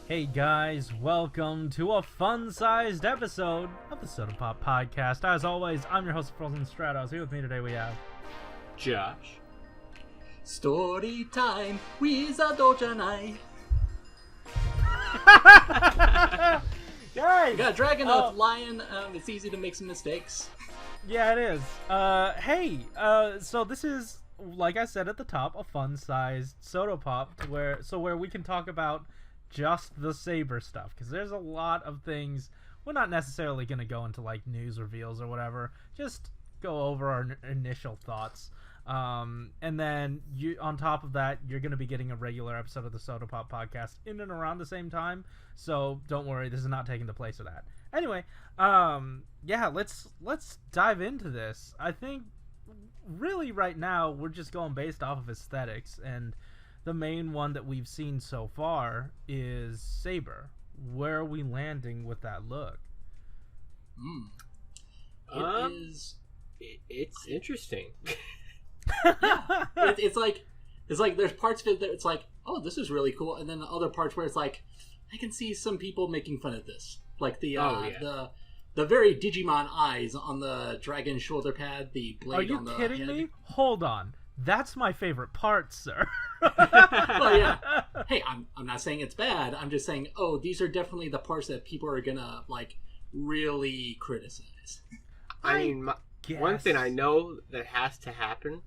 Hey guys, welcome to a fun-sized episode of the Soda Pop Podcast. As always, I'm your host, Frozen Stratos. Here with me today we have... Josh. Story time, Wizardo janai. Guys! You got a dragon, a lion, it's easy to make some mistakes. Yeah, it is. So this is, like I said at the top, a fun-sized Soda Pop where we can talk about just the Saber stuff, because there's a lot of things. We're not necessarily going to go into like news reveals or whatever, just go over our initial thoughts, and then on top of that you're going to be getting a regular episode of the Soda Pop Podcast in and around the same time, so don't worry, this is not taking the place of that. Anyway, let's dive into this. I think really right now we're just going based off of aesthetics, and the main one that we've seen so far is Saber. Where are we landing with that look? It's interesting. Yeah, it's like there's parts of it that it's like, oh, this is really cool, and then other parts where it's like, I can see some people making fun of this, like the very Digimon eyes on the dragon shoulder pad, the blade on the head. Are you kidding me? Hold on. That's my favorite part, sir. Well, yeah. Hey, I'm not saying it's bad. I'm just saying, oh, these are definitely the parts that people are gonna like really criticize. I mean, one thing I know that has to happen.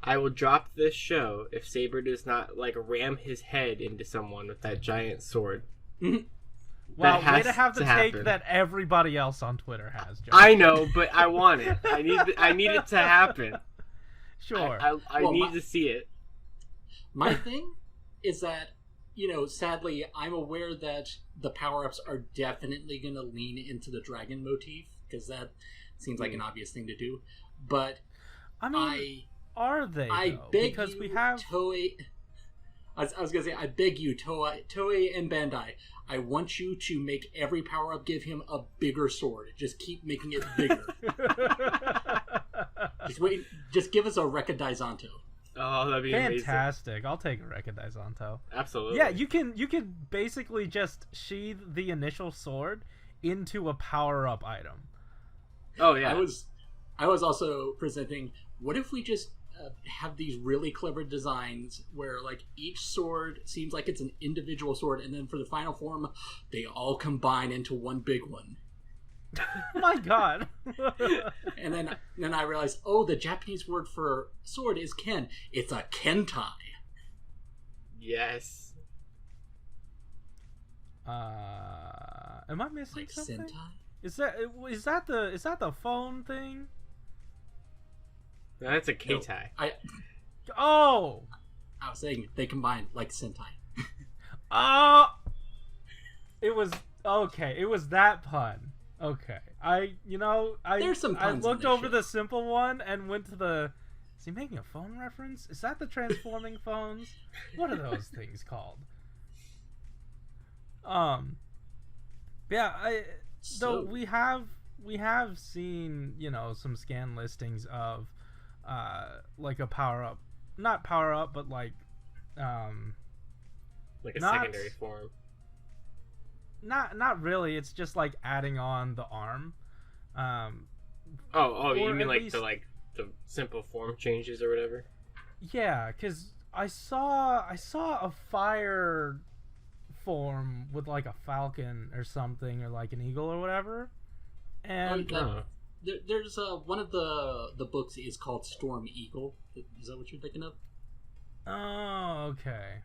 I will drop this show if Saber does not like ram his head into someone with that giant sword. Well, way to have the take that everybody else on Twitter has, Josh. I know, but I want it. I need it to happen. Sure. I need to see it. My thing is that, sadly, I'm aware that the power-ups are definitely going to lean into the dragon motif, because that seems like an obvious thing to do. But I mean, are they? I though? beg because you, we have Toei. I was going to say, I beg you, Toei and Bandai. I want you to make every power-up give him a bigger sword. Just keep making it bigger. Just give us a Rekka Daizanto. Oh, that'd be fantastic! Amazing. I'll take a Rekka Daizanto. Absolutely. Yeah, you can basically just sheathe the initial sword into a power-up item. Oh yeah. I was also presenting. What if we just have these really clever designs where like each sword seems like it's an individual sword, and then for the final form, they all combine into one big one. My God. And then I realized, oh, the Japanese word for sword is ken. It's a kentai. Yes. Am I missing like something? Sentai? Is that the phone thing? No, that's a Keitai. I was saying they combine like Sentai. It was okay. It was that pun. Okay, There's some puns I looked in over shit. the simple one and went to the. Is he making a phone reference? Is that the transforming phones? What are those things called? Yeah. So we have seen some scan listings of like a power up, not power up, but like a secondary form. Not really. It's just like adding on the arm. You mean like the simple form changes or whatever? Yeah, because I saw a fire form with like a falcon or something, or like an eagle or whatever. And there's one of the books is called Storm Eagle. Is that what you're thinking of? Oh, okay.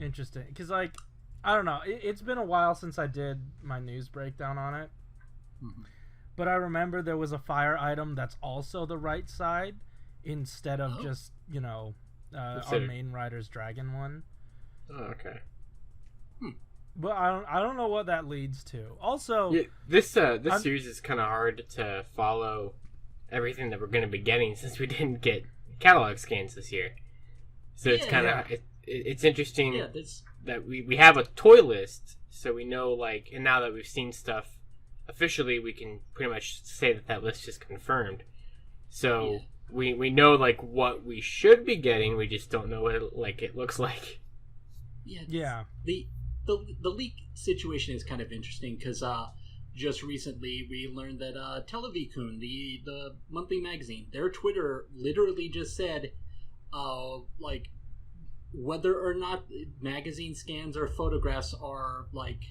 Interesting. Because like, I don't know. It's been a while since I did my news breakdown on it. Mm-hmm. But I remember there was a fire item that's also the right side instead of just, our main rider's dragon one. Oh, okay. But I don't know what that leads to. Also, this series is kind of hard to follow everything that we're going to be getting since we didn't get catalog scans this year. So it's kind of it's interesting that we have a toy list, so we know and now that we've seen stuff officially, we can pretty much say that list is confirmed. So we know like what we should be getting. We just don't know what it looks like. Yeah. The leak situation is kind of interesting because just recently we learned that Televikun, the monthly magazine, their Twitter literally just said like whether or not magazine scans or photographs are like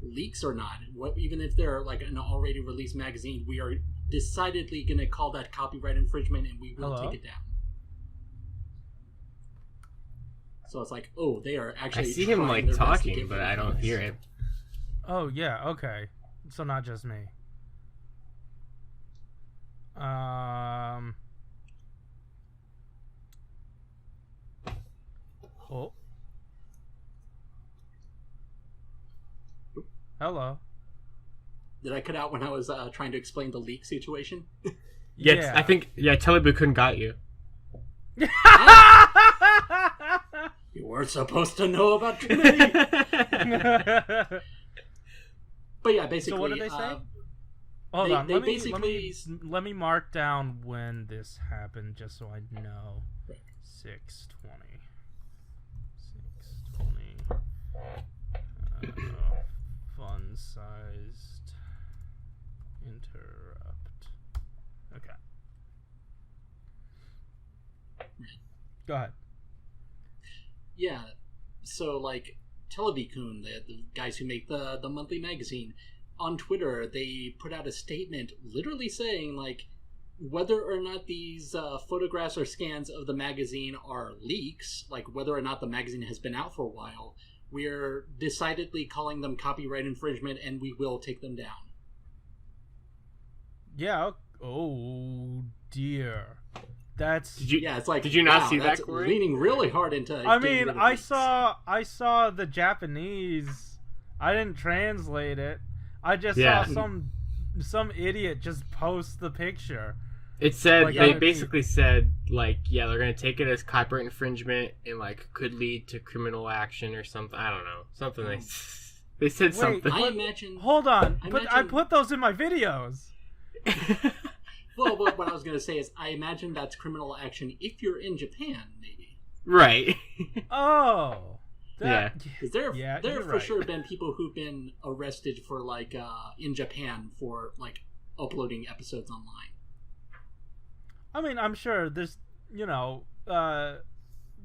leaks or not, even if they're like an already released magazine, we are decidedly going to call that copyright infringement and we will take it down. So it's like, oh, they are actually. I see him like talking, but I don't hear it. Oh yeah, okay. So not just me. Oh. Hello. Did I cut out when I was trying to explain the leak situation? Yes, yeah. I think Telebukun got you. You weren't supposed to know about Trinity. But yeah, basically. So what did they say? Hold on. Let me mark down when this happened, just so I know. 6/20. 6/20. Fun-sized interrupt. Okay. Go ahead. Yeah, so like Televikun, the guys who make the monthly magazine, on Twitter they put out a statement literally saying like whether or not these photographs or scans of the magazine are leaks, like whether or not the magazine has been out for a while, we're decidedly calling them copyright infringement and we will take them down. Yeah. Oh dear. It's like, did you not see that? Leaning really hard into. I mean, I saw the Japanese. I didn't translate it. I just saw some idiot just post the picture. It said like, they basically said like they're gonna take it as copyright infringement and like could lead to criminal action or something. I don't know, something like they said something. I imagine. Hold on, I put those in my videos. Well, what I was going to say is, I imagine that's criminal action if you're in Japan, maybe. Right. Oh. Because there have for sure been people who've been arrested for, like, in Japan for, like, uploading episodes online. I mean, I'm sure there's,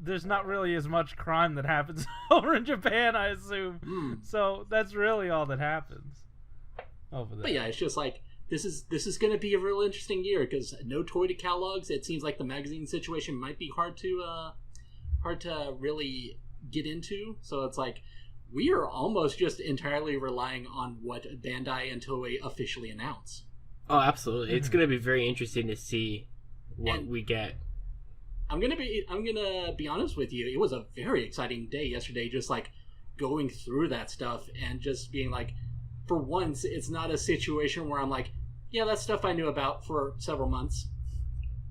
there's not really as much crime that happens over in Japan, I assume. So that's really all that happens over there. But yeah, it's just like, This is going to be a real interesting year because no toy to catalogs. It seems like the magazine situation might be hard to really get into. So it's like we are almost just entirely relying on what Bandai and Toei officially announce. Oh, absolutely! Mm-hmm. It's going to be very interesting to see what we get. I'm gonna be honest with you. It was a very exciting day yesterday, just like going through that stuff and just being like, for once, it's not a situation where I'm like, yeah, that's stuff I knew about for several months.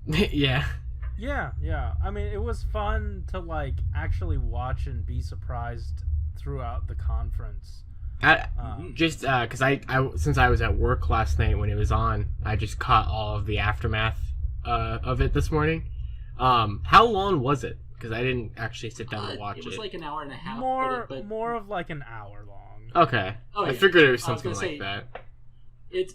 Yeah. Yeah. I mean, it was fun to like actually watch and be surprised throughout the conference. Just because I since I was at work last night when it was on, I just caught all of the aftermath of it this morning. How long was it? Because I didn't actually sit down to watch it. It was like an hour and a half. More of like an hour long. Okay. Oh, I figured it was something like that. It's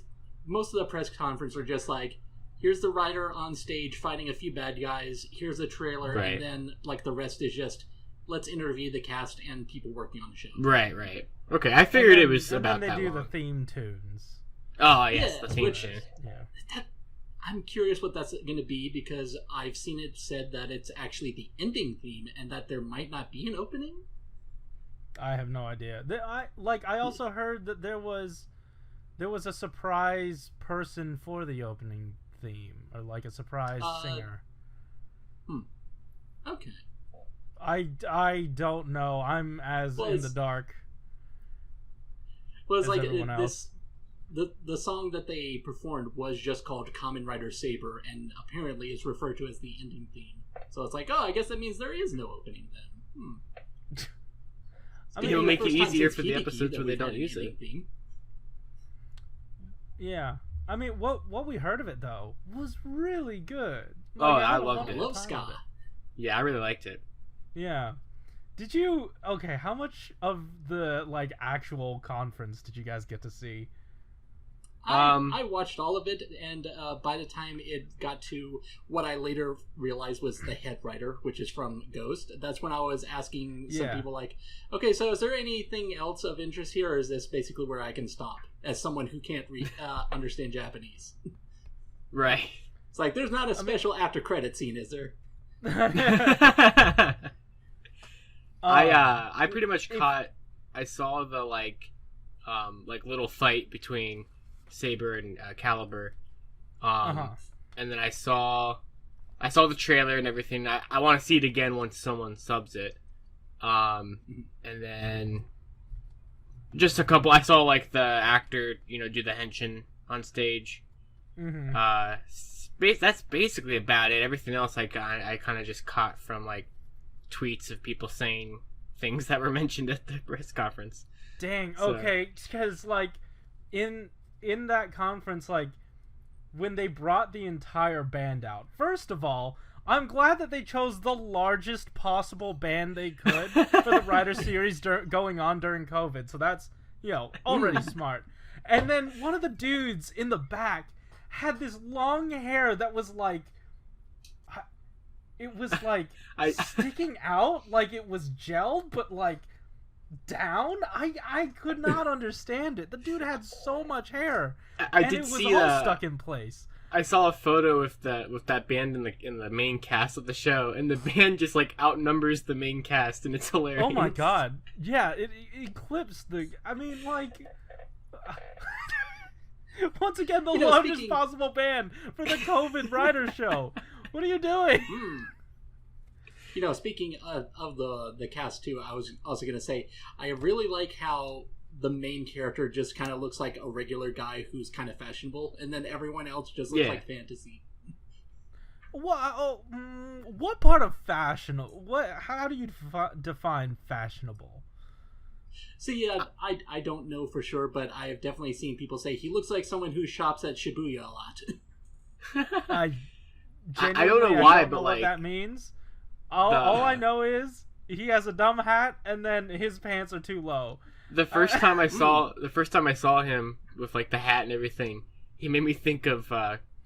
most of the press conference are just like, here's the writer on stage fighting a few bad guys, here's the trailer, and then like the rest is just let's interview the cast and people working on the show. Right. Okay, I figured it was about that long. And then they do the theme tunes. Oh yes, the theme tune. Yeah. I'm curious what that's going to be because I've seen it said that it's actually the ending theme and that there might not be an opening. I have no idea. I also heard that there was a surprise person for the opening theme, or like a surprise singer. Okay. I don't know. I'm as in the dark. Well, it's like the song that they performed was just called Kamen Rider Saber, and apparently it's referred to as the ending theme. So it's like, I guess that means there is no opening then. I mean, it'll make it easier for the episodes where they don't use it. Theme. Yeah, I mean, what we heard of it though was really good. Like, I loved it. I love ska. Yeah, I really liked it. Yeah. Did you... Okay, how much of the, like, actual conference did you guys get to see? I watched all of it, and by the time it got to what I later realized was the head writer, which is from Ghost, that's when I was asking some people, like, okay, so is there anything else of interest here, or is this basically where I can stop, as someone who can't understand Japanese? Right. It's like, there's not a special after-credit scene, is there? I pretty much I saw the, like little fight between Saber and Caliber, and then I saw the trailer and everything. I want to see it again once someone subs it, and then just a couple. I saw like the actor, do the henshin on stage. That's basically about it. Everything else I kind of just caught from like tweets of people saying things that were mentioned at the press conference. Dang. Okay, because like in that conference, like, when they brought the entire band out, first of all, I'm glad that they chose the largest possible band they could for the Rider series going on during COVID, so that's, already smart. And then one of the dudes in the back had this long hair that was like, it was like sticking out, like it was gelled, but like down. I could not understand it. The dude had so much hair, and it was all stuck in place. I saw a photo with that band in the main cast of the show, and the band just like outnumbers the main cast, and it's hilarious. Oh my god! Yeah, it eclipsed the. I mean, like. Once again, the largest possible band for the COVID Rider show. What are you doing? Speaking of the cast too, I was also going to say, I really like how the main character just kind of looks like a regular guy who's kind of fashionable, and then everyone else just looks like fantasy. What part of fashionable? How do you define fashionable? See, I don't know for sure, but I have definitely seen people say he looks like someone who shops at Shibuya a lot. I don't know why, but what that means. All I know is he has a dumb hat, and then his pants are too low. The first time I saw him with like the hat and everything, he made me think of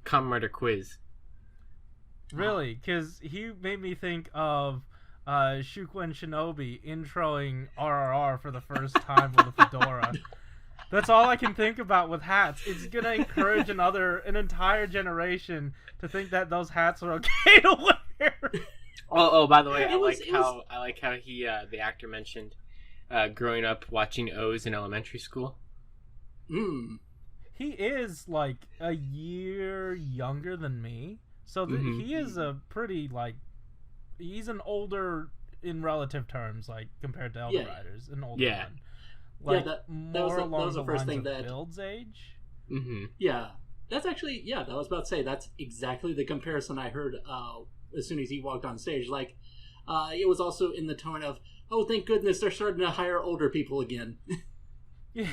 Kamen Rider Quiz. Really? Because he made me think of Shukuen Shinobi introing RRR for the first time with a fedora. That's all I can think about with hats. It's gonna encourage an entire generation to think that those hats are okay to wear. Oh, by the way, I like how he the actor mentioned growing up watching O's in elementary school. He is like a year younger than me, so he is a pretty like he's an older in relative terms, like compared to Elder Riders, an older one. Like, that was the first thing that Build's age. Yeah, that's actually that was about to say that's exactly the comparison I heard as soon as he walked on stage. Like, it was also in the tone of, oh, thank goodness they're starting to hire older people again. Yeah.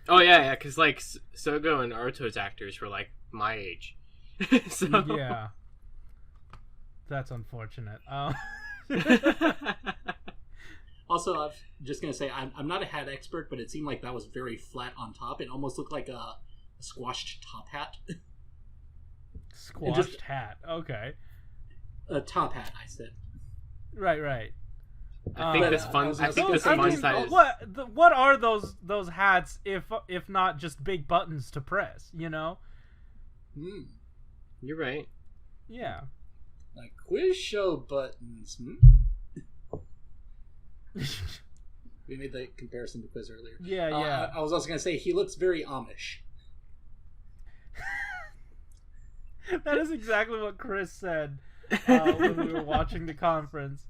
Oh yeah, because like Sogo and Naruto's actors were like my age. So yeah, that's unfortunate. Also, I'm just gonna say I'm not a hat expert, but it seemed like that was very flat on top. It almost looked like a squashed top hat. Squashed hat. Okay. A top hat, I said. Right. I think this fun size. What are those hats if not just big buttons to press? You're right. Yeah. Like quiz show buttons. We made the comparison to quiz earlier. Yeah. I was also gonna say he looks very Amish. That is exactly what Chris said when we were watching the conference.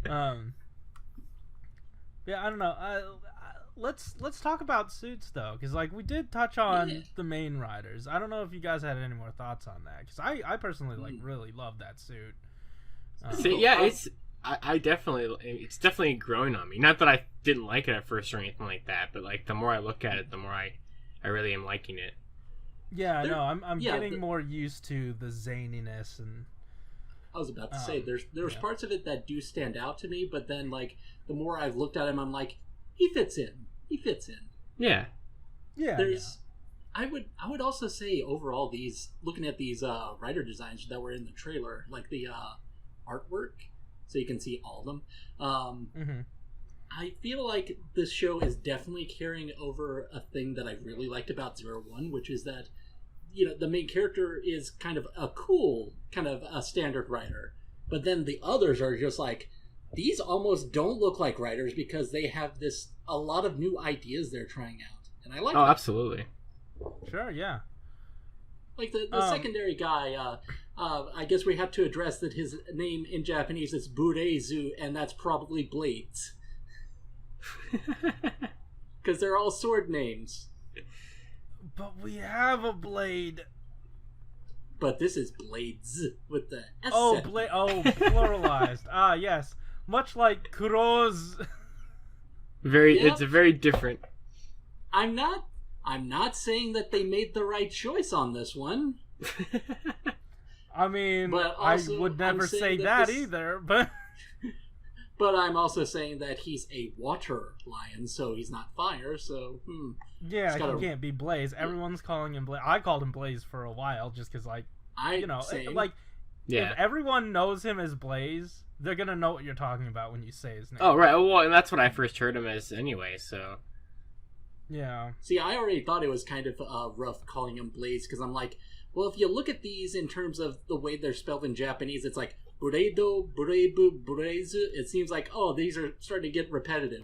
Yeah, I don't know. Let's talk about suits though, because like we did touch on the main riders. I don't know if you guys had any more thoughts on that, because I personally like really love that suit. It's definitely growing on me. Not that I didn't like it at first or anything like that, but like the more I look at it, the more I really am liking it. Yeah, no, I'm getting more used to the zaniness and I was about to say there's parts of it that do stand out to me, but then like the more I've looked at him, I'm like, he fits in. Yeah. I would also say overall, looking at these writer designs that were in the trailer, like the artwork, so you can see all of them. I feel like this show is definitely carrying over a thing that I really liked about 01, which is that, the main character is kind of a cool, kind of a standard writer, but then the others are just like, these almost don't look like writers because they have a lot of new ideas they're trying out, and I like. Oh, that. Absolutely. Sure, yeah. Like the secondary guy, I guess we have to address that his name in Japanese is Bureizu, and that's probably Blades. Because they're all sword names. But we have a blade. But this is Blades with the S. Pluralized. Ah, yes. Much like Kuro's. It's a very different. I'm not saying that they made the right choice on this one. I mean, I would never say that either, but... But I'm also saying that he's a water lion, so he's not fire, so... Yeah, he can't be Blaze. Everyone's calling him Blaze. I called him Blaze for a while, just because, if everyone knows him as Blaze, they're gonna know what you're talking about when you say his name. Oh, right. Well, and that's what I first heard him as anyway, so... Yeah. See, I already thought it was kind of rough calling him Blaze, because I'm like, well, if you look at these in terms of the way they're spelled in Japanese, it's like Bureido, Bureibu, Bureizu. It seems like, these are starting to get repetitive.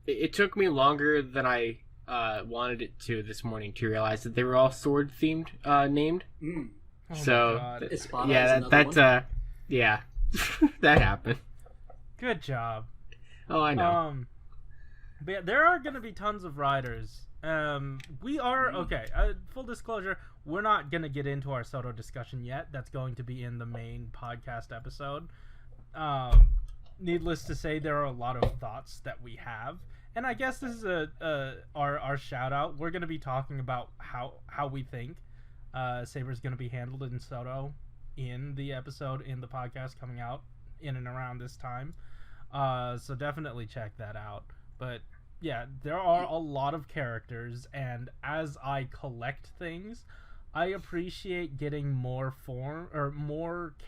It took me longer than I wanted it to this morning to realize that they were all sword-themed named. Oh so, yeah, that happened. Good job. Oh, I know. But yeah, there are going to be tons of riders. We are full disclosure, we're not going to get into our Soto discussion yet. That's going to be in the main podcast episode. Needless to say, there are a lot of thoughts that we have, and I guess this is our shout out. We're going to be talking about how we think Saber's going to be handled in Soto in the episode in the podcast coming out in and around this time. So definitely check that out. But yeah, there are a lot of characters, and as I collect things, I appreciate getting more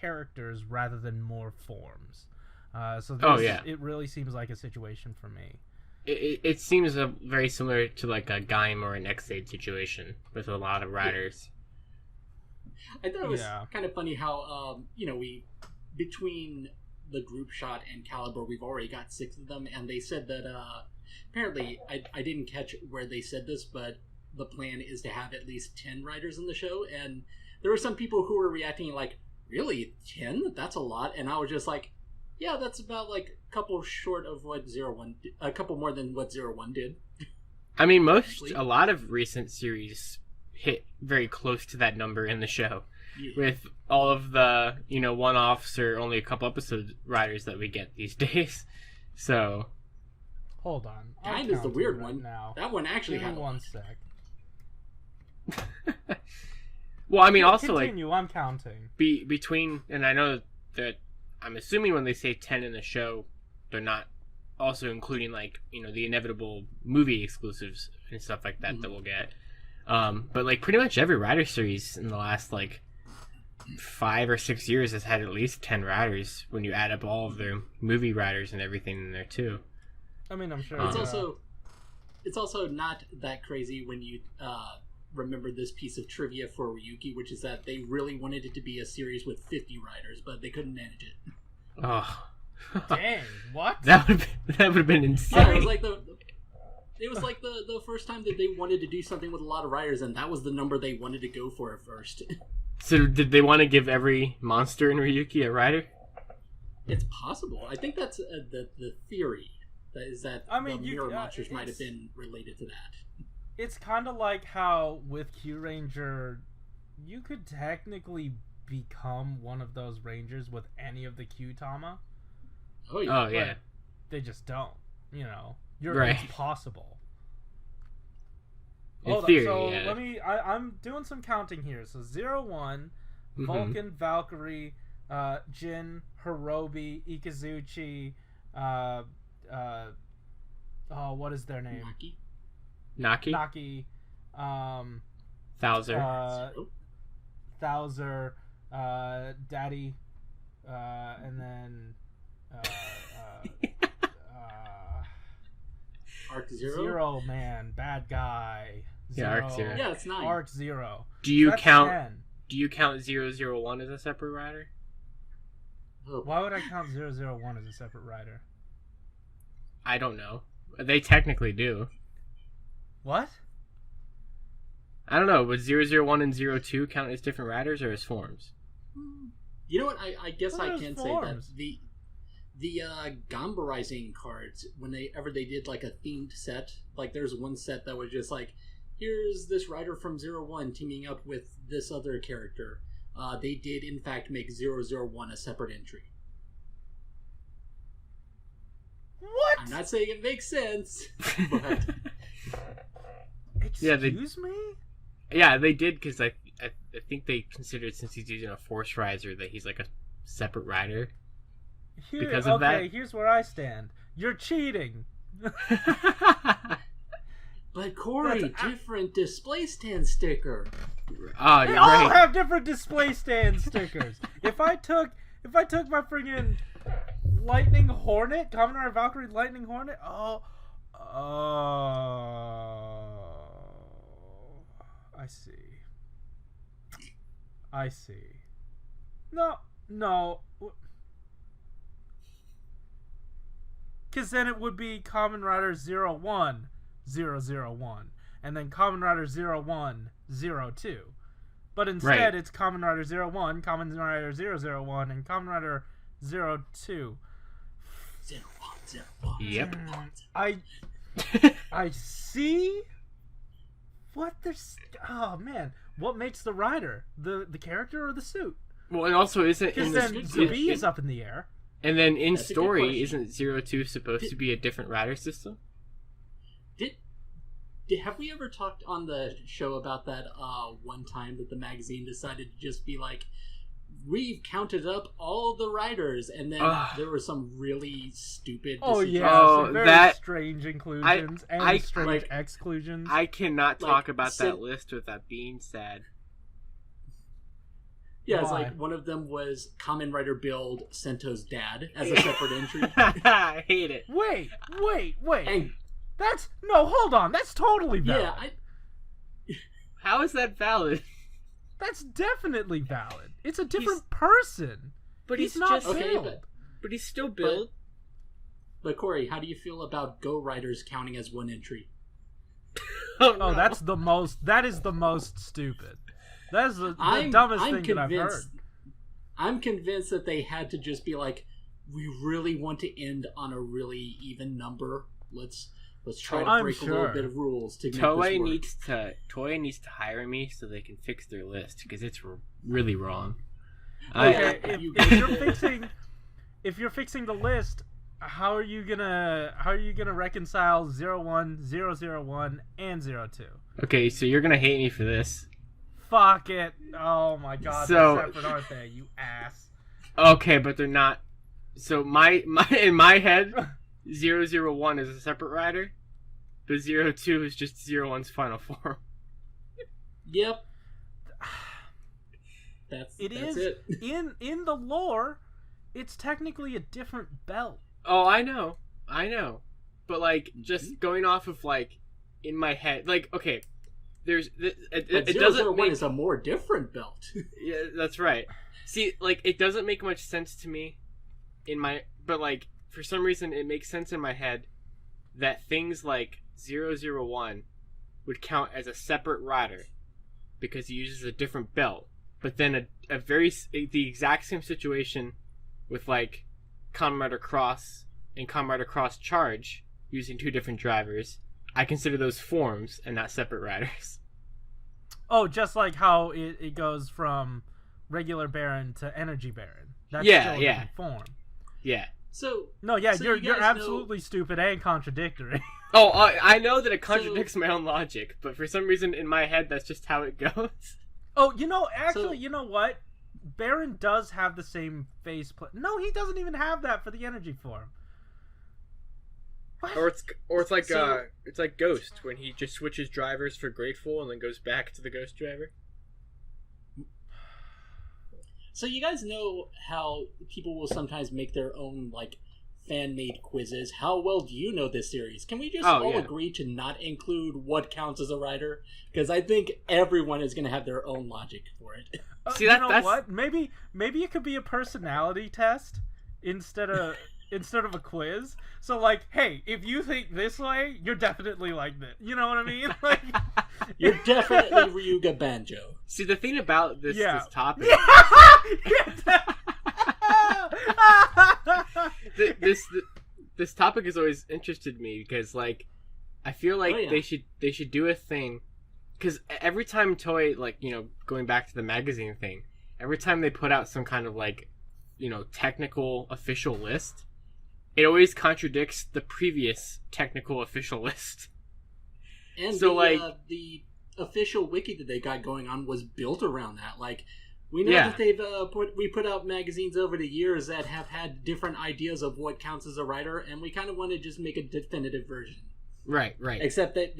characters rather than more forms. It really seems like a situation for me. It seems very similar to like a Gaim or an X-Aid situation with a lot of riders. I thought it was kind of funny how we between the group shot and Caliber, we've already got 6 of them, and they said that apparently I didn't catch where they said this, but the plan is to have at least 10 riders in the show, and there were some people who were reacting like, really, 10? That's a lot. And I was just like, yeah, that's about like a couple short of what 01 did, a couple more than what 01 did. I mean, a lot of recent series hit very close to that number in the show. Yeah. With all of the, one-offs or only a couple episode riders that we get these days. So. Hold on. Kind is the weird one. Now. That one actually had one sec. Well, I mean, also continue, I'm counting. Between, and I know that I'm assuming when they say 10 in the show, they're not also including the inevitable movie exclusives and stuff like that that we'll get. But pretty much every rider series in the last 5 or 6 years has had at least 10 riders when you add up all of their movie riders and everything in there too. I mean, I'm sure it's also not that crazy when you remember this piece of trivia for Ryuki, which is that they really wanted it to be a series with 50 riders, but they couldn't manage it. Oh, dang! What? That would have been insane. Yeah, it was like the first time that they wanted to do something with a lot of riders, and that was the number they wanted to go for at first. So did they want to give every monster in Ryuki a rider? It's possible. I think that's the theory. That is that the mirror monsters might have been related to that. It's kind of like how with Q Ranger, you could technically become one of those rangers with any of the Q Tama. Oh yeah. But they just don't. Right. It's possible. In theory, so I'm doing some counting here. So 01, Vulcan, Valkyrie, Jin, Hirobi, Ikazuchi, what is their name? Naki. Thouser, Daddy, and then Arc Zero? Zero Man, bad guy. Arc Zero. Yeah, it's 9. Arc Zero. Do you count 10. Do you count 001 as a separate rider? Why would I count 001 as a separate rider? I don't know. They technically do. What? I don't know. Would 001 and 02 count as different riders or as forms? You know what? I guess I can forms? say that the Gamba Rising cards, whenever they did like a themed set, like there's one set that was just like, here's this rider from 01 teaming up with this other character. They did in fact make 001 a separate entry. What? I'm not saying it makes sense, but excuse me? Yeah, they did, because I think they considered, since he's using a Force Riser, that he's like a separate rider. Because of that. Okay, here's where I stand. You're cheating. But Corey, different display stand sticker. Oh, they you're all right. have different display stand stickers. if I took my friggin' Lightning Hornet, Kamen Rider Valkyrie Lightning Hornet, I see. No. Because then it would be Kamen Rider 01, 001, and then Kamen Rider 01, 02. But instead, It's Kamen Rider 01, Kamen Rider 001, and Kamen Rider 02. 01. Yep. I see what there's. Oh man, what makes the rider? The character or the suit? Well, and also isn't because then Zubi is up in the air. And then in story, isn't 02 supposed to be a different rider system? Have we ever talked on the show about that one time that the magazine decided to just be like, we've counted up all the riders, and then there were some really stupid decisions. Some very strange inclusions and strange exclusions. I cannot talk about that list without being sad. Yeah, it's like one of them was Kamen Rider Build Sento's dad as a separate entry. I hate it. Wait. And hold on. That's totally valid. Yeah, How is that valid? That's definitely valid. It's a different person. But he's not just Build. But he's still Build. But Corey, how do you feel about Go Riders counting as one entry? No. That is the most stupid. That is the dumbest thing that I've heard. I'm convinced that they had to just be like, we really want to end on a really even number. Let's try to break a little bit of rules to make this work. Toei needs to hire me so they can fix their list, because it's really wrong. Okay, if you're fixing the list, how are you gonna reconcile 01, 001, and 02? Okay, so you're gonna hate me for this. Fuck it! Oh my god, they're separate, aren't they? You ass. Okay, but they're not. So my in my head, 001 is a separate rider, but 02 is just 01's final form. Yep. That's it. In the lore, it's technically a different belt. Oh, I know. But like, just going off of like in my head, like, okay, there's it doesn't make is a more different belt. Yeah, that's right. See, like, it doesn't make much sense to me but like, for some reason it makes sense in my head that things like 001 would count as a separate rider because he uses a different belt. But then the exact same situation with like Kamen Rider Cross and Kamen Rider Cross Charge using two different drivers, I consider those forms and not separate riders. Oh, just like how it goes from regular Baron to Energy Baron. That's still a different form. Yeah. You're absolutely stupid and contradictory. Oh, I know that it contradicts my own logic, but for some reason in my head that's just how it goes. Oh, you know what? Baron does have the same face plate. No, he doesn't even have that for the energy form. What? Or it's like Ghost when he just switches drivers for Grateful and then goes back to the Ghost driver. So you guys know how people will sometimes make their own like fan-made quizzes. How well do you know this series? Can we just all agree to not include what counts as a rider? Because I think everyone is going to have their own logic for it. See, you know what? Maybe it could be a personality test instead of a quiz. So like, hey, if you think this way, you're definitely like this. You know what I mean? Like, you're definitely Ryuga Banjo. See, the thing about this topic, this topic has always interested me because, like, I feel like they should do a thing. Because every time Toei, like, you know, going back to the magazine thing, every time they put out some kind of, like, you know, technical official list, it always contradicts the previous technical official list. And so, the official wiki that they got going on was built around that. Like, we know that they've put out magazines over the years that have had different ideas of what counts as a writer, and we kind of want to just make a definitive version. Right. Except that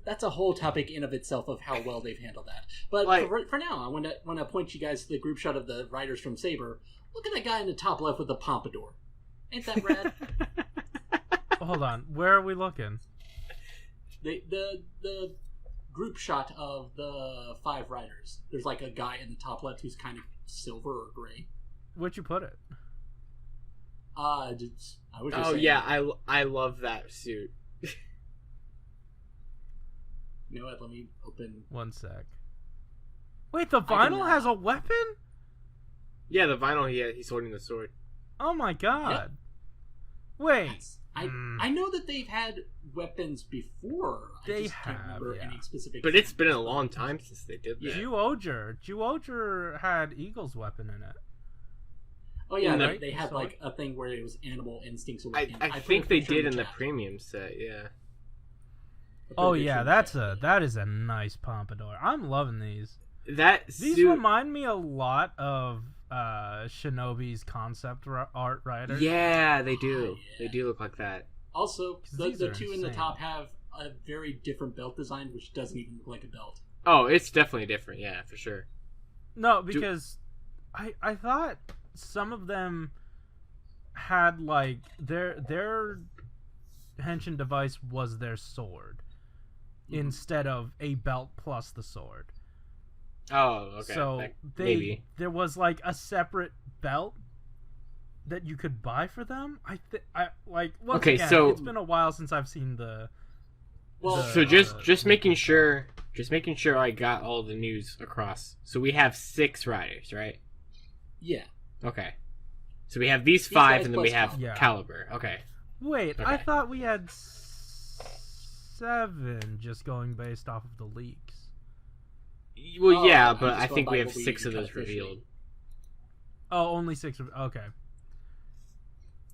that's a whole topic in of itself of how well they've handled that. But for now, I want to point you guys to the group shot of the writers from Saber. Look at that guy in the top left with the pompadour. Ain't that rad? Hold on, where are we looking? The group shot of the 5 writers. There's like a guy in the top left who's kind of silver or gray. Where'd you put it? I love that suit. You know what? Let me open. One sec. Wait, the vinyl has a weapon? Yeah, the vinyl. He's holding the sword. Oh my god! Yep. Wait, I know that they've had weapons before. I just can't remember any specific. But it's been a long time since they did that. Ju-Oger had Eagle's weapon in it. Oh yeah, they had like a thing where it was animal instincts. I think they did in the premium set. Yeah. Oh yeah, that is a nice pompadour. I'm loving these. These remind me a lot of Shinobi's concept art writers. Yeah, they do. Yeah. They do look like that. Also, the two in the top have a very different belt design, which doesn't even look like a belt. Oh, it's definitely different. Yeah, for sure. No, because I thought some of them had like their henshin device was their sword instead of a belt plus the sword. Oh, okay. So there was like a separate belt that you could buy for them. It's been a while since I've seen the. Just making sure I got all the news across. So we have 6 riders, right? Yeah. Okay. So we have these 5, and then we have Caliber. Okay. Wait, I thought we had 7 just going based off of the leaks. Well, yeah, but I think we have 6 of those revealed. Oh, only 6. Okay.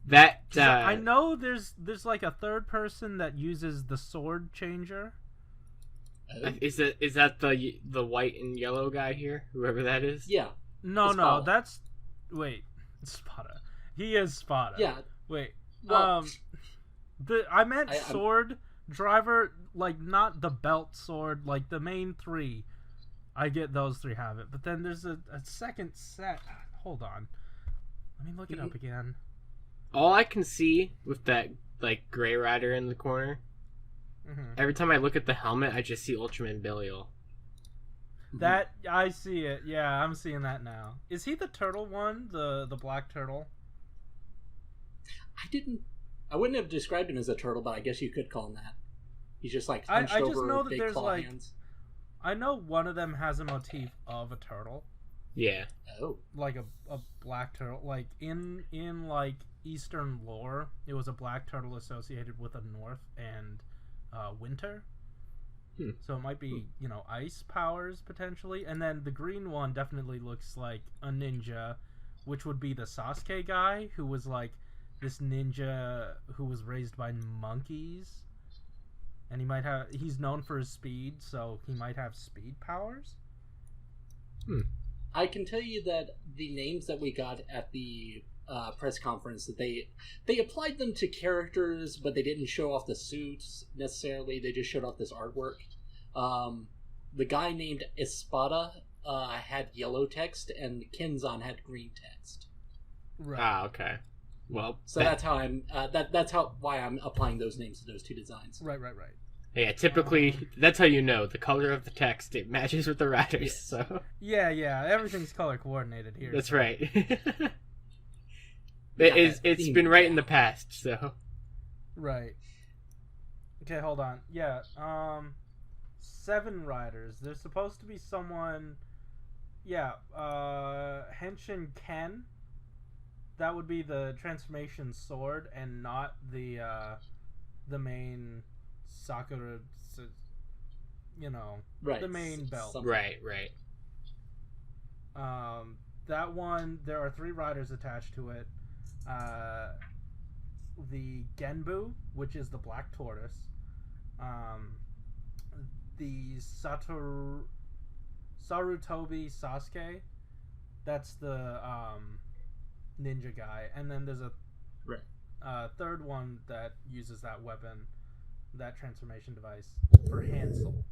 That I know there's like a third person that uses the sword changer. Is that the white and yellow guy here? Whoever that is? Yeah. No, that's Spada. He is Spada. Yeah. Wait. Well, I meant sword driver, like not the belt sword, like the main 3. I get those 3 have it, but then there's a second set. Hold on, let me look it up again. All I can see with that like gray rider in the corner, every time I look at the helmet, I just see Ultraman Belial. That I see it. Yeah, I'm seeing that now. Is he the turtle one, the black turtle? I wouldn't have described him as a turtle, but I guess you could call him that. He's just like I just know that there's like hands. I know one of them has a motif of a turtle. Yeah. Oh. Like a black turtle. Like in like Eastern lore, it was a black turtle associated with the north and winter. So it might be, ice powers potentially. And then the green one definitely looks like a ninja, which would be the Sasuke guy, who was like this ninja who was raised by monkeys. And he's known for his speed, so he might have speed powers. I can tell you that the names that we got at the press conference, that they applied them to characters, but they didn't show off the suits necessarily. They just showed off this artwork. The guy named Espada had yellow text, and Kenzan had green text. Right. Ah, okay. Well, so that's how I'm. That's why I'm applying those names to those two designs. Right. Yeah, typically that's how you know the color of the text. It matches with the riders. Yes. So yeah, everything's color coordinated here. That's right. It's been right in the past. So. Right. Okay, hold on. Yeah. 7 riders. There's supposed to be someone. Yeah. Henshin Ken. That would be the transformation sword, and not the main Sakura, right. The main belt. Right. That one, there are 3 riders attached to it. The Genbu, which is the black tortoise. The Sarutobi Sasuke, that's the ninja guy, and then there's a third one that uses that weapon, that transformation device, for Hansel.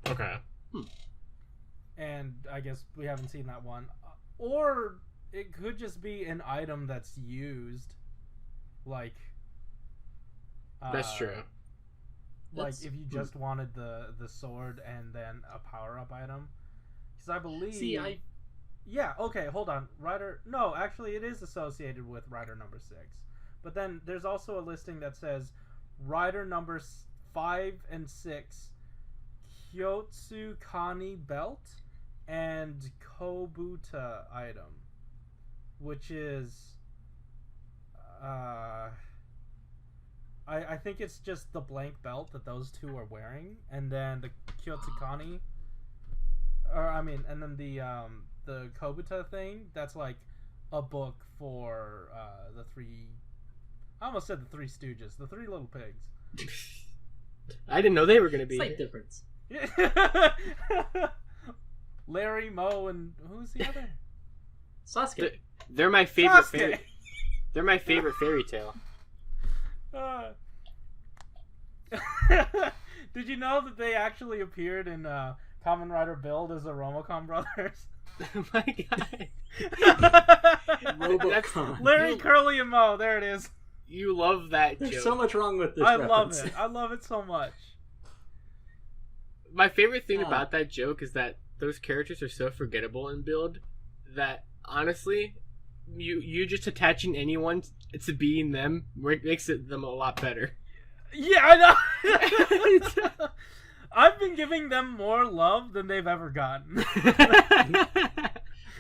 Okay. And I guess we haven't seen that one, or it could just be an item that's used, like. That's true. Like if you just wanted the sword and then a power-up item, because I believe. Yeah, okay, hold on. No, actually it is associated with rider number 6. But then there's also a listing that says rider number 5 and 6, Kyotsukani belt and Kobuta item, which is I think it's just the blank belt that those 2 are wearing, and then the Kyotsukani, and then the Kobuta thing, that's like a book for the 3. I almost said the 3 Stooges, the 3 little pigs. I didn't know they were going to be. Slight difference. Larry, Moe, and who's the other? Sasuke. They're my favorite. They're my favorite fairy tale. Did you know that they actually appeared in Kamen Rider Build as the Romocom brothers? Oh my god. Robocon. Larry, Curly, and Moe. There it is. You love that joke. There's so much wrong with this reference. I love it so much. My favorite thing about that joke is that those characters are so forgettable in Build that, honestly, you just attaching anyone to being them makes them a lot better. Yeah, I know. I've been giving them more love than they've ever gotten.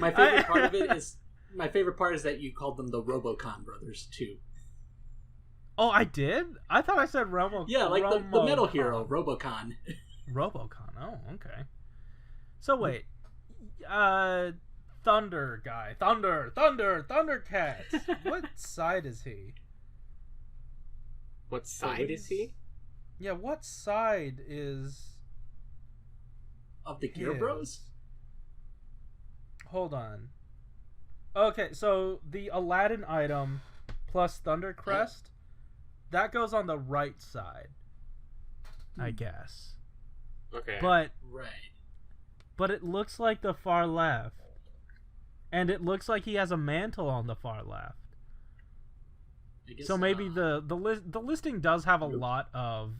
My favorite part is that you called them the Robocon brothers too. Oh, I did? I thought I said Romo. Yeah, like the metal hero, Robocon. Robocon. Oh, okay. So wait, Thunder guy, Thundercats. What side is he? What side is he? Yeah, what side is of the Gear Bros? Hold on. Okay, so the Aladdin item plus Thunder Crest, that goes on the right side, I guess. Okay. But right. But it looks like the far left, and it looks like he has a mantle on the far left. So maybe the listing does have a lot of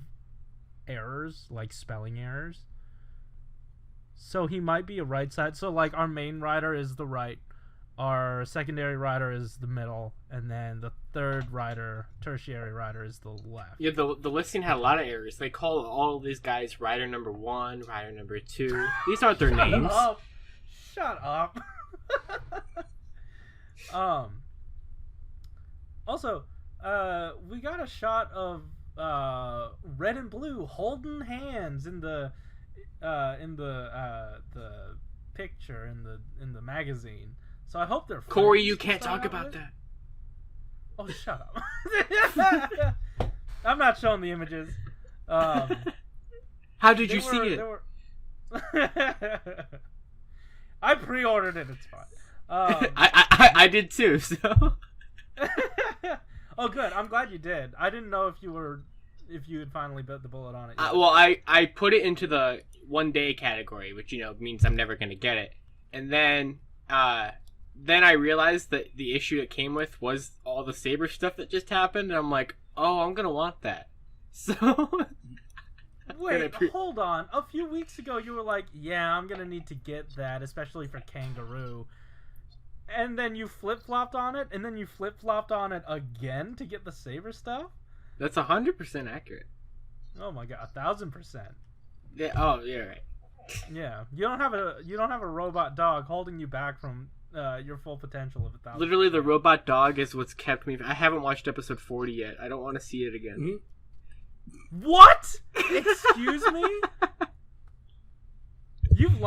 errors, like spelling errors. So he might be a right side. So like our main rider is the right, our secondary rider is the middle, and then the third rider, tertiary rider, is the left. Yeah, the listing had a lot of errors. They call all of these guys rider number 1, rider number 2. These aren't their names. Shut up. Also, we got a shot of red and blue holding hands in the picture in the magazine. So I hope they're friends. Corey, you can't talk about that. Oh, shut up. I'm not showing the images. How did you see it? I pre-ordered it. It's fine. I did too. So. Oh, good. I'm glad you did. I didn't know if you had finally bit the bullet on it. Well, I put it into the 1 day category, which means I'm never gonna get it. And then I realized that the issue it came with was all the Saber stuff that just happened, and I'm like, oh, I'm gonna want that. So. Wait, hold on. A few weeks ago, you were like, yeah, I'm gonna need to get that, especially for Kangaroo. And then you flip-flopped on it, and then you flip-flopped on it again to get the Saber stuff? That's 100% accurate. Oh my god, 1,000%. Yeah. Oh, yeah, right. Yeah, you don't have a robot dog holding you back from your full potential of 1,000%. Literally, the robot dog is what's kept me. I haven't watched episode 40 yet. I don't want to see it again. Mm-hmm. What? Excuse me? You've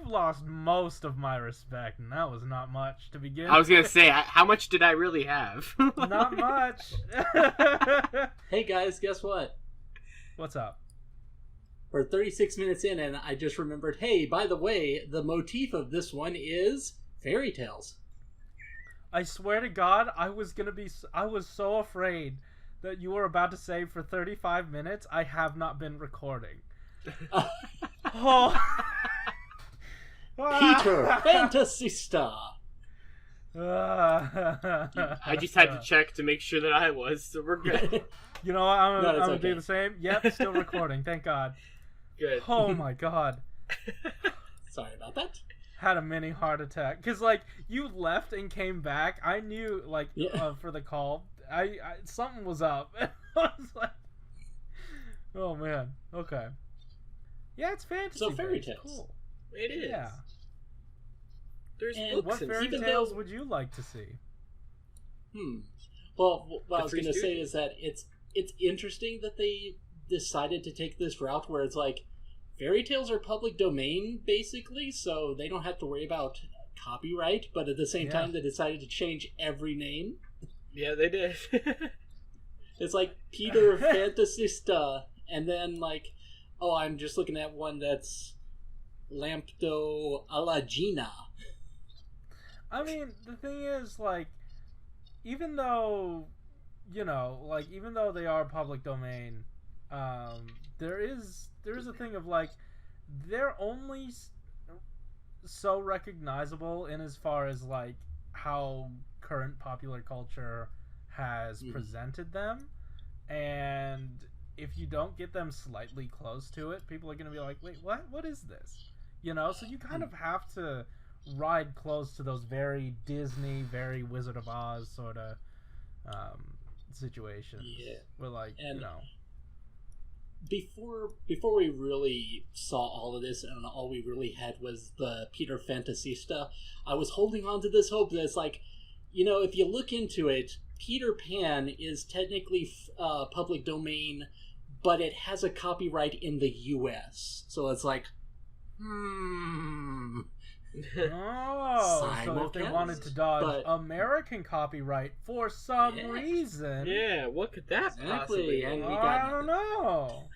lost most of my respect, and that was not much to begin. I was gonna say, how much did I really have? Not much. Hey guys, guess what? What's up? We're 36 minutes in, and I just remembered. Hey, by the way, the motif of this one is fairy tales. I swear to God, I was so afraid that you were about to say for 35 minutes, I have not been recording. Oh. Peter, Fantasy Star. I just had to check to make sure that I was, so we're good. You know what? I'm gonna do the same. Yep, still recording. Thank God. Good. Oh my God. Sorry about that. Had a mini heart attack because you left and came back. I knew for the call. I something was up. I was like, oh man. Okay. Yeah, it's fantasy. So fairy tales. Cool. It is. Yeah. There's and books what fairy tales would you like to see? Well, what I was going to say is that it's interesting that they decided to take this route where it's like fairy tales are public domain basically, so they don't have to worry about copyright. But at the same time, they decided to change every name. Yeah, they did. It's like Peter Fantasista, and then I'm just looking at one that's Lampto Alagina. I mean, the thing is, even though, even though they are public domain, there is a thing of, they're only so recognizable in as far as, how current popular culture has presented them, and if you don't get them slightly close to it, people are going to be like, wait, what is this? So you kind of have to ride close to those very Disney, very Wizard of Oz sort of situations. Yeah. Where before we really saw all of this, and all we really had was the Peter Fantasista, I was holding on to this hope that it's if you look into it, Peter Pan is technically public domain, but it has a copyright in the U.S. So it's so if they wanted to dodge American copyright for some reason... Yeah, what could that possibly... And I don't know.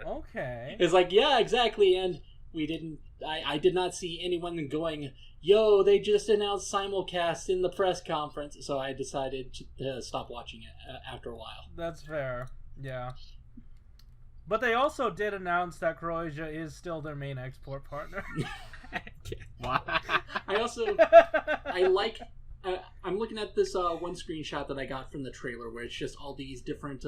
Okay. It's exactly, and we didn't... I did not see anyone going, yo, they just announced simulcast in the press conference, so I decided to stop watching it after a while. That's fair, yeah. But they also did announce that Croatia is still their main export partner. I'm looking at this one screenshot that I got from the trailer where it's just all these different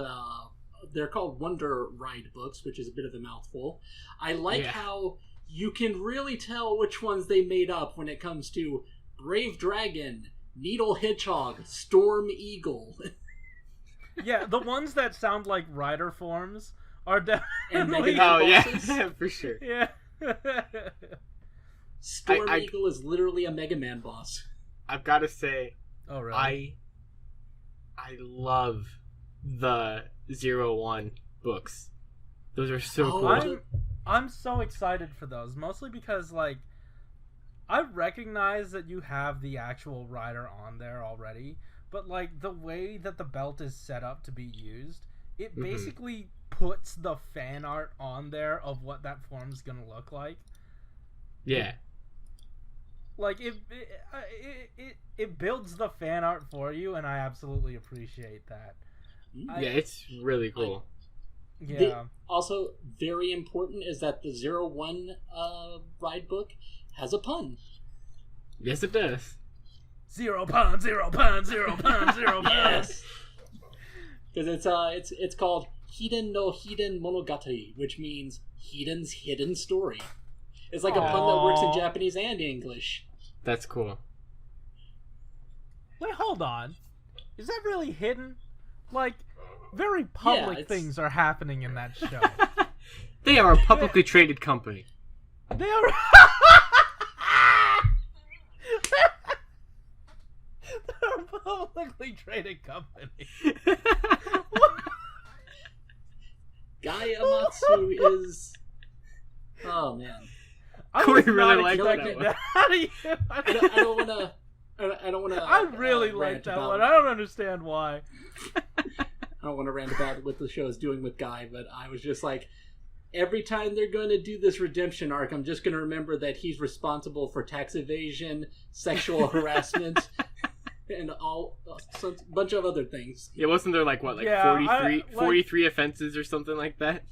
they're called Wonder Ride books, which is a bit of a mouthful. I like how you can really tell which ones they made up when it comes to Brave Dragon, Needle Hedgehog, Storm Eagle. Yeah, the ones that sound like rider forms are definitely... for sure. Yeah. Storm Eagle is literally a Mega Man boss. I've got to say, oh really? I love the 01 books. Those are so cool. I'm so excited for those, mostly because I recognize that you have the actual rider on there already, but the way that the belt is set up to be used, it basically puts the fan art on there of what that form's gonna look like. Yeah. like it builds the fan art for you, and I absolutely appreciate that. Yeah, it's really cool. Yeah. Also, very important is that the 01 ride book has a pun. Yes, it does. 0 pun, 0 pun, 0 pun, 0 pun. Yes. Because it's called Hiden no Hiden Monogatari, which means Hiden's hidden story. It's like a pun that works in Japanese and English. That's cool. Wait, hold on. Is that really hidden? Like, very public things are happening in that show. They are a publicly traded company. They are... They're a publicly traded company. Guy Amatsu is... Oh, man. Corey really liked that one. I don't want to... I don't want to... I really like that one. I don't understand why. I don't want to rant about what the show is doing with Guy, but I was just like, every time they're going to do this redemption arc, I'm just going to remember that he's responsible for tax evasion, sexual harassment, and a bunch of other things. Yeah, wasn't there 43 offenses or something like that?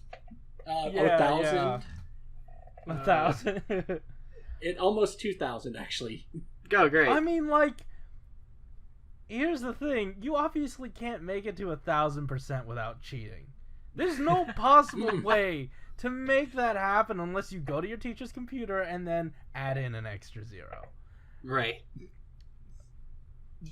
1,000. Yeah. 1,000. It almost 2,000 actually. Oh, great. I mean, here's the thing: you obviously can't make it to 1,000% without cheating. There's no possible way to make that happen unless you go to your teacher's computer and then add in an extra 0. Right.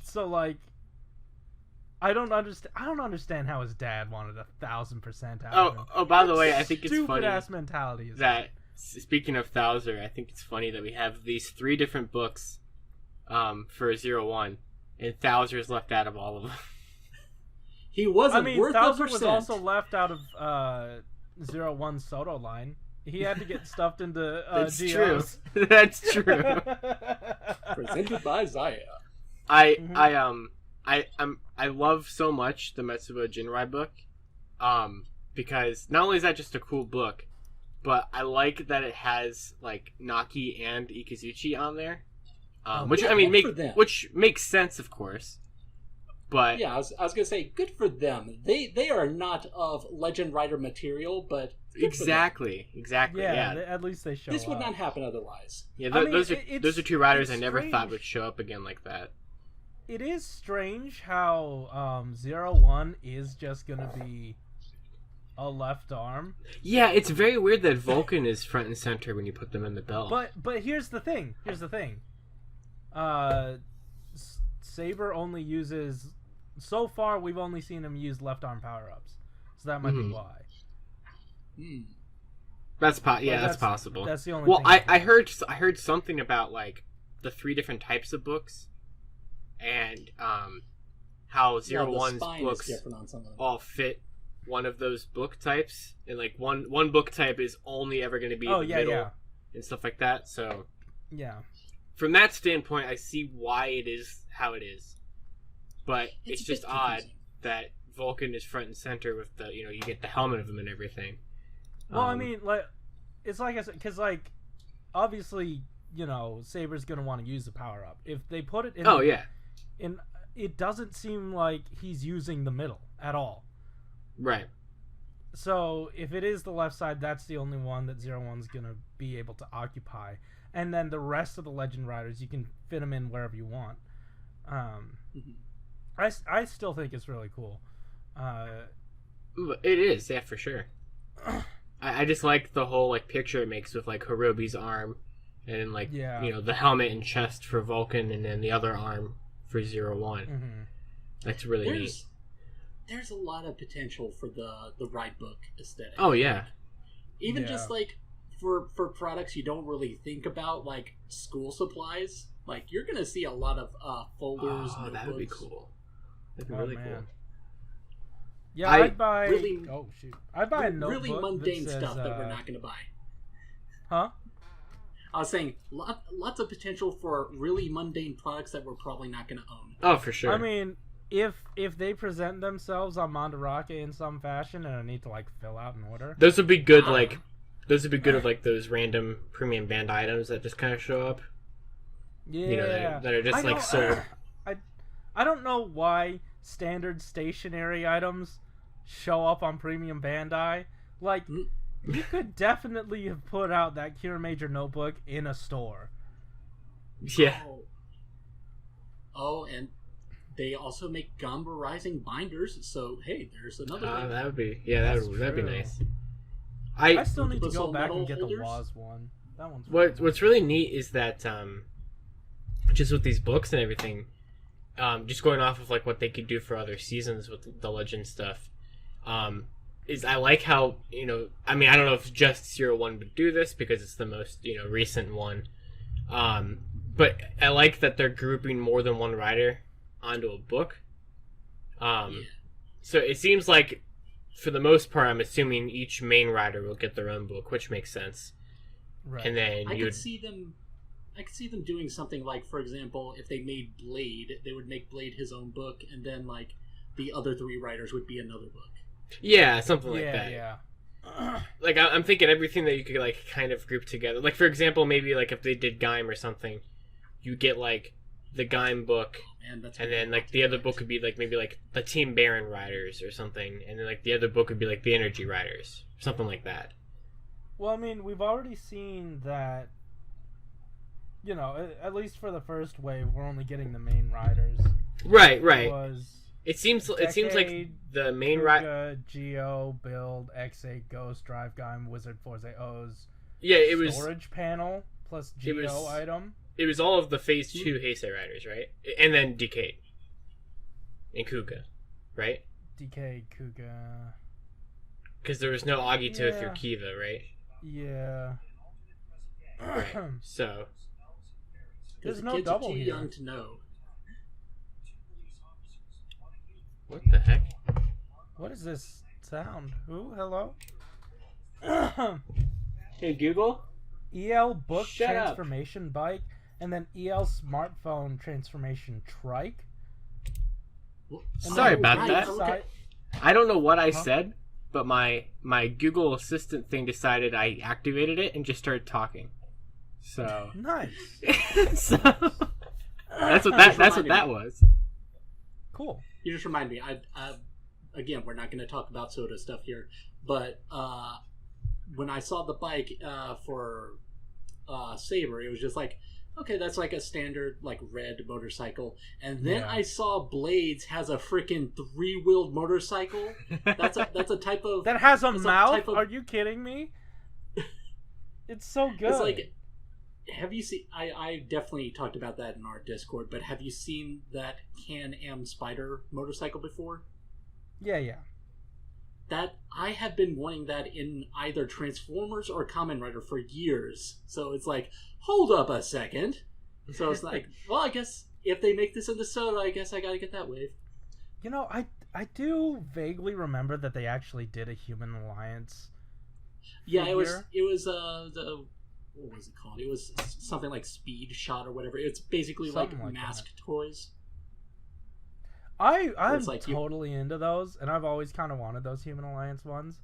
So, I don't understand how his dad wanted 1,000% out of him. Oh, by the way, I think it's funny. Stupid ass mentality. That speaking of Thouser, I think it's funny that we have these 3 different books, for 01, and Thouser's left out of all of them. He wasn't worth Thouser 1%. was also left out of 01's Soto line. He had to get stuffed into That's GOs. true. That's true. Presented by Zaya. I love so much the Metsubo Jinrai book, because not only is that just a cool book, but I like that it has Naki and Ikuzuchi on there, which makes sense, of course. But yeah, I was gonna say, good for them. They are not of Legend Rider material, but exactly. Yeah, at least they show. This would not happen otherwise. Yeah, those are 2 riders I never thought would show up again like that. It is strange how 01 is just gonna be a left arm. Yeah, it's very weird that Vulcan is front and center when you put them in the belt. But here's the thing. Saber only uses. So far, we've only seen him use left arm power ups, so that might be why. That's possible. That's the only. Well, I heard something about the 3 different types of books, and how 01's books all fit one of those book types, and one book type is only ever going to be in the middle and stuff like that. So yeah, from that standpoint, I see why it is how it is. But it's just odd that Vulcan is front and center with the, you get the helmet of him and everything. Well, I mean, it's like I said, because obviously, Saber's gonna want to use the power up. If they put it in, it doesn't seem like he's using the middle at all. Right. So if it is the left side, that's the only one that 01's gonna be able to occupy, and then the rest of the Legend Riders, you can fit them in wherever you want. I still think it's really cool. It is, yeah, for sure. I just like the whole picture it makes with Hirobi's arm, and the helmet and chest for Vulcan, and then the other arm for 01. That's really neat. There's a lot of potential for the ride book aesthetic. Oh yeah. Even just for products you don't really think about, like school supplies. You're gonna see a lot of folders. Oh, that would be cool. That'd be really cool. Yeah, I'd buy. I'd buy a notebook. Really mundane stuff that we're not gonna buy. Huh? I was saying lots of potential for really mundane products that we're probably not gonna own. Oh, for sure. I mean, if they present themselves on Mandarake in some fashion, and I need to fill out an order, those would be good. Those would be good of those random premium band items that just kind of show up. Yeah, that are just like sold. I don't know why standard stationary items show up on Premium Bandai. Like, you could definitely have put out that Cure Major notebook in a store. Yeah. Oh, and they also make Gamba Rising binders, so hey, there's another one. That'd be nice. I still need to go back and get the Waz one. That one's what's really neat is that just with these books and everything, just going off of like what they could do for other seasons with the Legend stuff, is I like how, I mean, I don't know if just Zero One would do this because it's the most recent one, but I like that they're grouping more than one writer onto a book. So it seems like, for the most part, I'm assuming each main writer will get their own book, which makes sense. Right. And then I could see them doing something like, for example, if they made Blade, they would make Blade his own book, and then like the other three writers would be another book. Yeah, something like that. Yeah. Like I'm thinking everything that you could like kind of group together. Like for example, maybe like if they did Gaim or something, you get like the Gaim book, and then like the other book could be like maybe like the Team Baron Riders or something, and then like the other book would be like the Energy Riders, something like that. Well, I mean, we've already seen that, at least for the first wave, we're only getting the main riders. Right. It seems like the main rider, Geo, Build, X8, Ghost, Drive, Gaim, Wizard, Forze, O's. Yeah, it was storage panel plus Geo item. It was all of the Phase 2 Heisei riders, right? And then DK and Kuga, right? DK, Kuga. Because there was no Agito through Kiva, right? Yeah. Right. So there's no double too here. young to know. What the heck? What is this sound? Who? Hello? Hey, Google? EL book Shut transformation up. bike, and then EL smartphone transformation trike. Sorry about that. Okay. I don't know what I said, but my Google Assistant thing decided I activated it and just started talking. So nice. So that's what that was. Cool. You just remind me. I again, we're not going to talk about soda stuff here, but when I saw the bike for Saber, it was just like, okay, that's like a standard like red motorcycle, and then I saw Blades has a freaking 3-wheeled motorcycle. That's a type of that has a mouth. Are you kidding me? It's so good. It's like, have you seen? I definitely talked about that in our Discord, but have you seen that Can-Am Spider motorcycle before? Yeah. That I have been wanting that in either Transformers or Kamen Rider for years. So it's like, hold up a second. So it's like, well, I guess if they make this into soda, I guess I gotta get that wave. I do vaguely remember that they actually did a Human Alliance. Yeah, figure. it was the what was it called? It was something like Speed Shot or whatever. It's basically like masked toys. I'm like totally into those, and I've always kind of wanted those Human Alliance ones.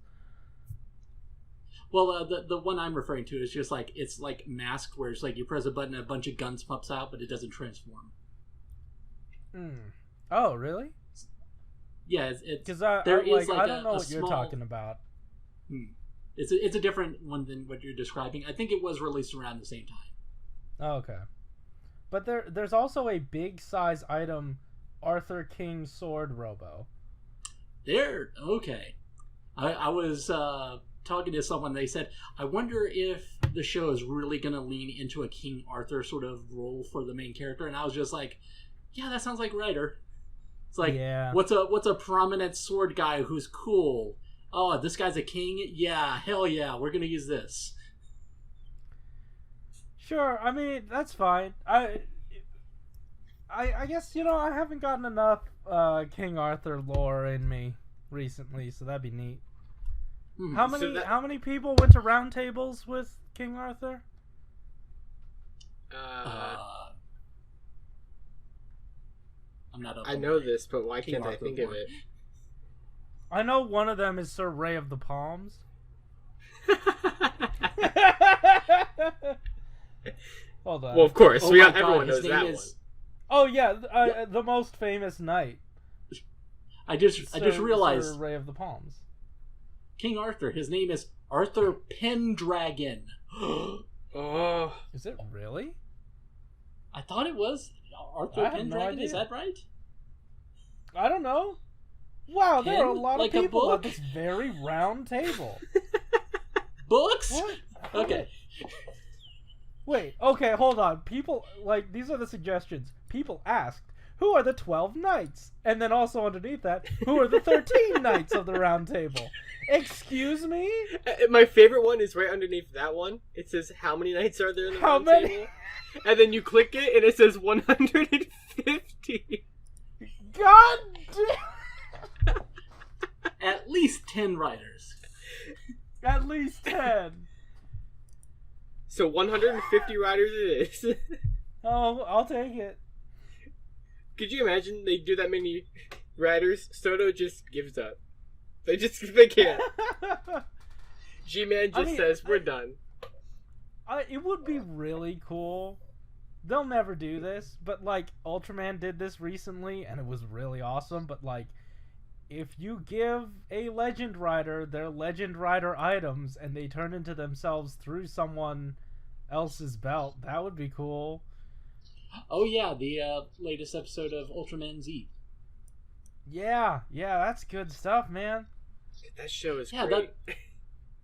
Well, the one I'm referring to is just like, it's like masked, where it's like you press a button and a bunch of guns pops out, but it doesn't transform. Oh, really? Yeah, because I don't know what you're talking about. It's a different one than what you're describing. I think it was released around the same time. Oh, okay, but there's also a big size item, Arthur King Sword Robo. Okay. I was talking to someone. They said, I wonder if the show is really going to lean into a King Arthur sort of role for the main character. And I was just like, yeah, that sounds like Ryder. It's like, what's a prominent sword guy who's cool? Oh, this guy's a king? Yeah, hell yeah, we're going to use this. Sure, I mean, that's fine. I guess, I haven't gotten enough King Arthur lore in me recently, so that'd be neat. How many people went to round tables with King Arthur? I'm not up. I know this, but why can't I think of it? I know one of them is Sir Ray of the Palms. Hold on. Well, of course, everyone knows that one. Oh yeah, the most famous knight. I just realized Sir Ray of the Palms. King Arthur. His name is Arthur Pendragon. Oh, is it really? I thought it was Arthur Pendragon. Is that right? I don't know. Wow, there are a lot of people at this very round table. Books? What? Okay. Wait, okay, hold on. People, these are the suggestions. People asked, who are the 12 knights? And then also underneath that, who are the 13 knights of the round table? Excuse me? My favorite one is right underneath that one. It says, how many knights are there in the round table? And then you click it, and it says 150. God damn! At least 10 riders. At least 10. So 150 riders it is. Oh, I'll take it. Could you imagine they do that many riders? Soto just gives up. They can't. G-Man just says, we're done. It would be really cool. They'll never do this, but Ultraman did this recently, and it was really awesome. But if you give a Legend Rider their Legend Rider items and they turn into themselves through someone else's belt, that would be cool. Oh yeah, the latest episode of Ultraman Z. Yeah, that's good stuff, man. That show is great.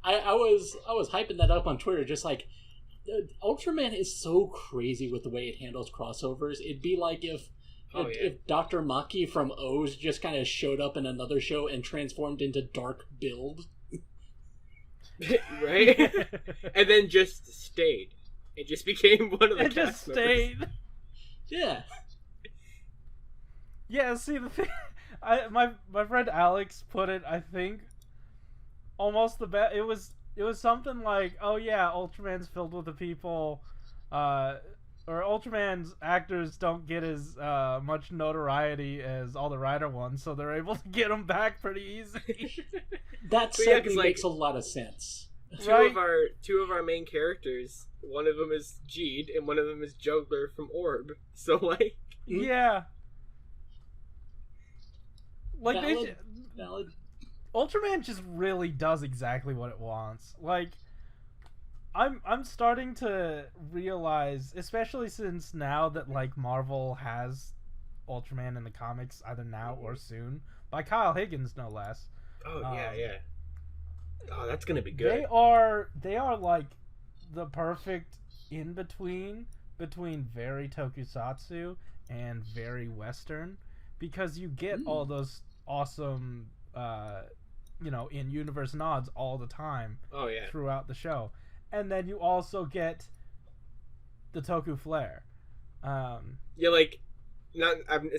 I was hyping that up on Twitter, just Ultraman is so crazy with the way it handles crossovers. It'd be like if Dr. Maki from O's just kind of showed up in another show and transformed into Dark Build. Right? And then just stayed. It just became one of the cast members. Yeah. Yeah, see, the thing... my friend Alex put it, I think, almost the best... It was something like, oh yeah, Ultraman's filled with the people, or Ultraman's actors don't get as much notoriety as all the Rider ones, so they're able to get them back pretty easy. That certainly makes a lot of sense. Two of our main characters, one of them is Jeed, and one of them is Juggler from Orb. So yeah, valid. Ultraman just really does exactly what it wants. I'm starting to realize, especially since now that Marvel has Ultraman in the comics either now or soon, by Kyle Higgins no less. Oh yeah. Oh, that's gonna be good. They are the perfect in between very tokusatsu and very Western, because you get all those awesome in-universe nods all the time. Oh yeah. Throughout the show. And then you also get the Toku flair. It's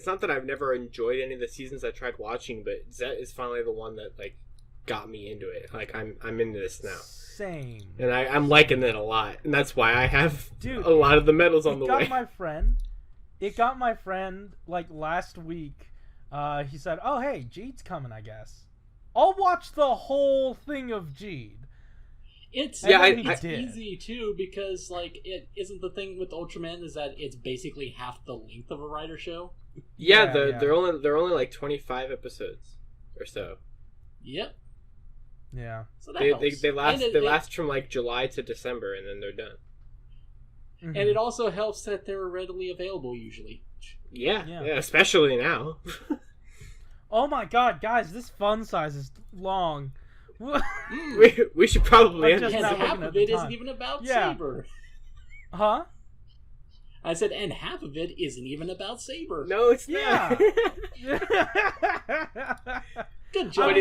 not that I've never enjoyed any of the seasons I tried watching, but Zet is finally the one that got me into it. I'm into this now. Same. And I'm liking it a lot, and that's why I have a lot of the medals on the way. It got my friend last week. He said, "Oh hey, Jeed's coming, I guess. I'll watch the whole thing of Jeed." It's easy too, because it isn't the thing with Ultraman is that it's basically half the length of a Rider show. They're only 25 episodes or so. Yep. Yeah. So that they last from July to December, and then they're done. Mm-hmm. And it also helps that they're readily available usually. Yeah, especially now. Oh my god, guys, this fun size is long. we should probably and half of it isn't even about Saber. Huh? I said, and half of it isn't even about Saber. No, it's not. Good job.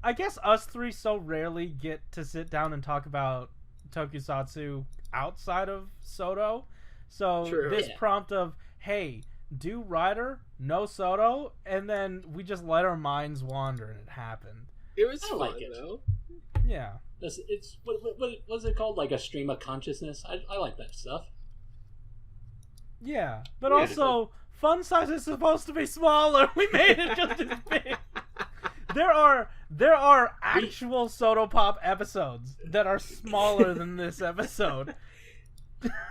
I guess us three so rarely get to sit down and talk about tokusatsu outside of Soto. So this prompt of, hey, do Rider, no Soto, and then we just let our minds wander, and it happened. It was fun, though. Yeah. It's what's it called? A stream of consciousness. I like that stuff. Yeah, but also fun size is supposed to be smaller. We made it just as big. There are actual Soto Pop episodes that are smaller than this episode.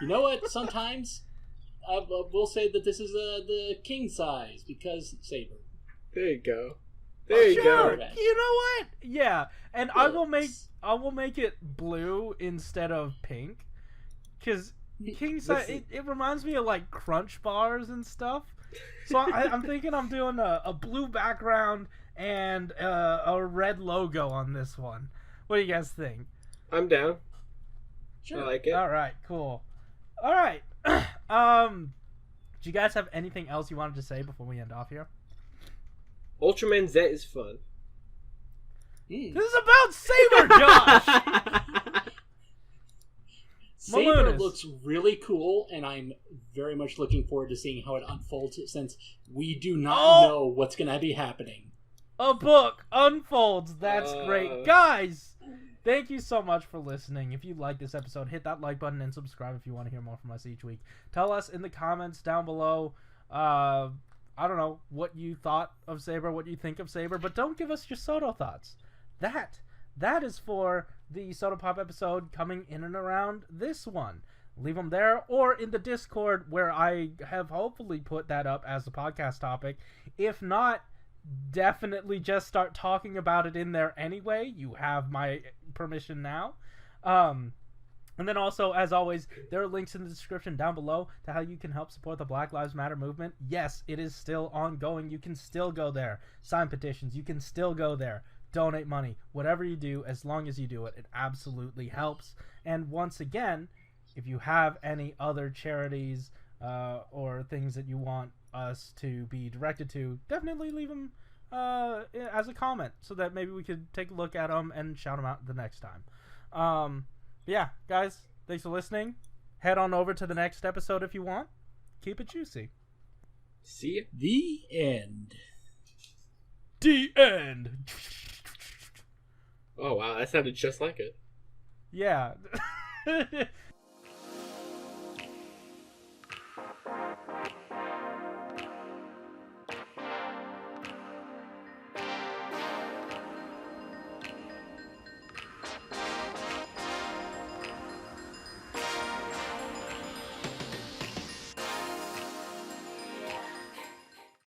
You know what? Sometimes we'll say that this is the king size because saber. There you go. There you go. You know what? Yeah, and I will make it blue instead of pink, because king size it reminds me of like Crunch bars and stuff. So I'm thinking I'm doing a blue background and a red logo on this one. What do you guys think? I'm down. Sure. I like it. All right, cool. All right. Do you guys have anything else you wanted to say before we end off here? Ultraman Z is fun. This is about Saber, Josh! Saber Malunis. looks really cool, and I'm very much looking forward to seeing how it unfolds, since we do not know what's going to be happening. A book unfolds. That's great. Guys, thank you so much for listening. If you like this episode, hit that like button and subscribe if you want to hear more from us each week. Tell us in the comments down below, I don't know, what you thought of Saber, what you think of Saber, but don't give us your Soto thoughts. That is for the Soto Pop episode coming in and around this one. Leave them there or in the Discord, where I have hopefully put that up as a podcast topic. If not, definitely just start talking about it in there anyway. You have my permission now. And then also, as always, there are links in the description down below to how you can help support the Black Lives Matter movement. Yes, it is still ongoing. You can still go there. Sign petitions. You can still go there. Donate money. Whatever you do, as long as you do it, it absolutely helps. And once again, if you have any other charities or things that you want us to be directed to, definitely leave them as a comment so that maybe we could take a look at them and shout them out the next time. Yeah, guys, thanks for listening. Head on over to the next episode if you want. Keep it juicy. See ya. The end. The end. Oh, wow, that sounded just like it. Yeah.